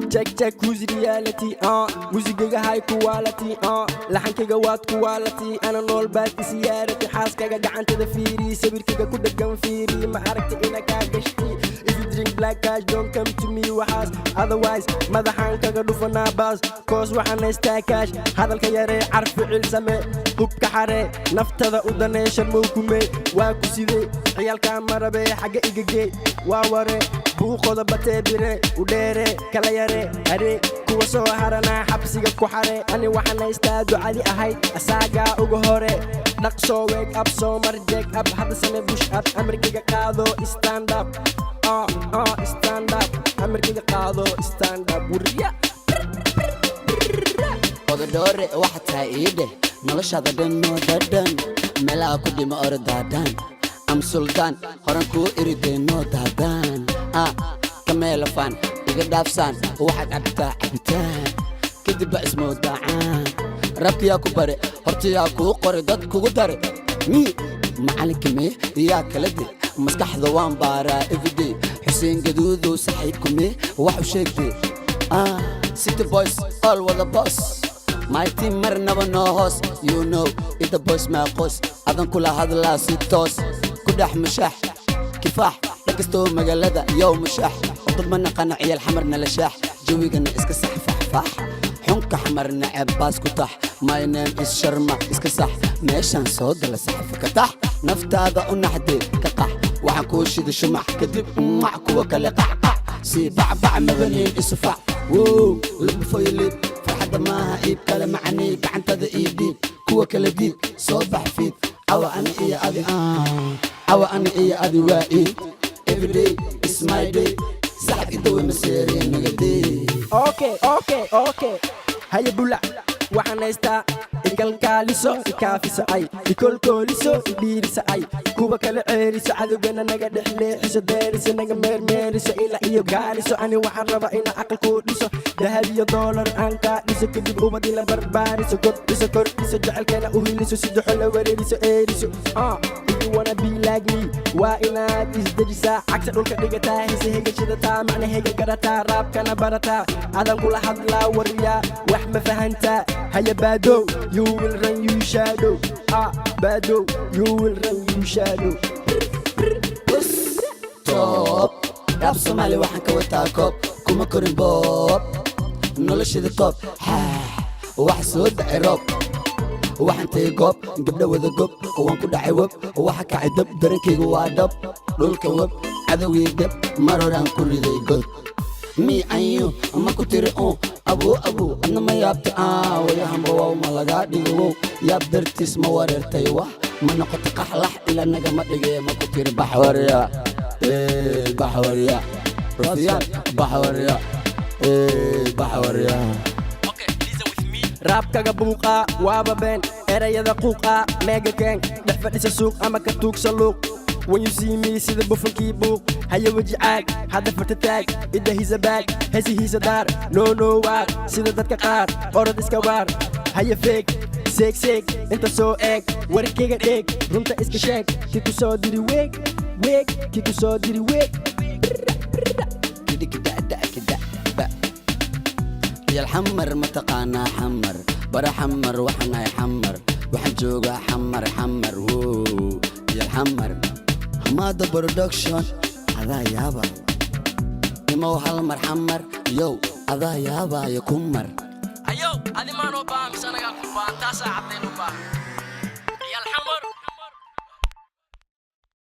check who's reality musigiga high quality laxankiga waad quality ana nool baad isiyaarati xaaskaga gacantada fiiri sawirkiga ku dhagan fiiri ma aragti ina ka gashti if you drink black cash don't come to me waxaas otherwise madaxan kaga dhufana baas cause waxaan haystaa cash hadalka yare carfi cilsame hubka xare naftada u daneesha muukume waa ku sidee ciyalka marabe xaga igage waa ware buuqoda batee bire u dheere kala yare are kuwa soo harana xabsiga ku xare ani waxaan haystaa ducadi ahayd asaaga ugu hore dhaqso wake up soo mar jack up hadda same push up amarkiga qaado stand up stand up amarkiga qaado stand up wuriya odore waxa taayide noloshada dhanno dadan meelaha ku dhimo ordadan am sultan horan ku irideyno dadan kameel fan iga dhaafsan waxa cabtaa cabitaan kadib ismo dacaan rabtiya ku bare hortiya ku qori dad kugu dare mi macalinkime yaa kala dib maskaxda waan baara everyday xuseen gaduudo saxiibkume wax u sheegtay city boys all with the boss my team marnaba no host you know it the boys ma qos adan kula hadla si toos ku dhax mushax kifaax dhagsto magaalada yow mushax dad ma naqana ciyal xamarna la shaax jawigana iska sax fax xunka xamarna abaas ku tax my name is sharma iska sax meeshan soo gala sax ka tax naftaada u naxdee ka qax waxaan ku shida shumax kadib mac kuwa kale qax si bacbac mabanin isfac woo lib foylib فرحة ما إيب كلا معني كعنتذا إيدي كوا كلا ديب صباح فيت عوا أنا إيه أدي عوا أنا إيه أدي وايد every day is my day سحب إدوي مسيرين نقدي okay هيا بولا waxaan haystaa ikalkaaliso ikaafiso ay ikolkooliso idhiiriso ay kuwa kala ceeriso cadowgana naga dhexleexiso deeriso naga meermeeriso ilaa iyo gaariso ani waxaan rabaa ina aqal ku dhiso dahab iyo doolar aan kaa dhiso kadib ubadii la barbaariso kordhiso kordhiso jecelkeena u hiliso sidaxo la wareeriso eeriso if you wanna be like me waa inaad isdejisaa cagsa dhulka dhigataa hise hegashadataa macna hega garataa raabkana barataa adan kula hadlaa wariyaa wax ma fahantaa هيا بادو you will run you shadow بادو you will run you shadow توب راب صومالي waxaan ka wataa koob kuma korin boob noloshada koob wax soo dhacay roob waxaan tay goob gabdha wada goob waan ku dhacay wab waxa kacay dab darankayga waa dab dhulka wab cadawgii dab maroraan ku riday god me and you ama ku tiri abu anna ma yaabta waya hamba waa ma laga dhigo yaab dartiis ma wareertay wax ma noqoto qaxlax ila naga ma dhigay ma ku tiri baxwariya rafiyaan baxwariya okay listen with me raabkaga buuqa waaba been erayada quuqa mega gang dhex fadhisa suuq ama ka tuugsa luuq when you see me see the buffon book هيا وجعك هذا فتتاك إذا هيز باك هيز دار no war سيدا دتك قار أورد إسكوار هيا فيك سيك أنت سو إك وركيك إك رمت إسكشاك كيكو سو ديري ويك كيكو سو ديري ويك كده يا الحمر متقانا حمر برا حمر وحنا يحمر وحنجوغا حمر يا الحمر حمادة برودكشن هذا يابا نمو هالمر حمر يو هذا يابا يكمر أيو هذه ما نوبا مسانا قال قبان تاسع عبدين نوبا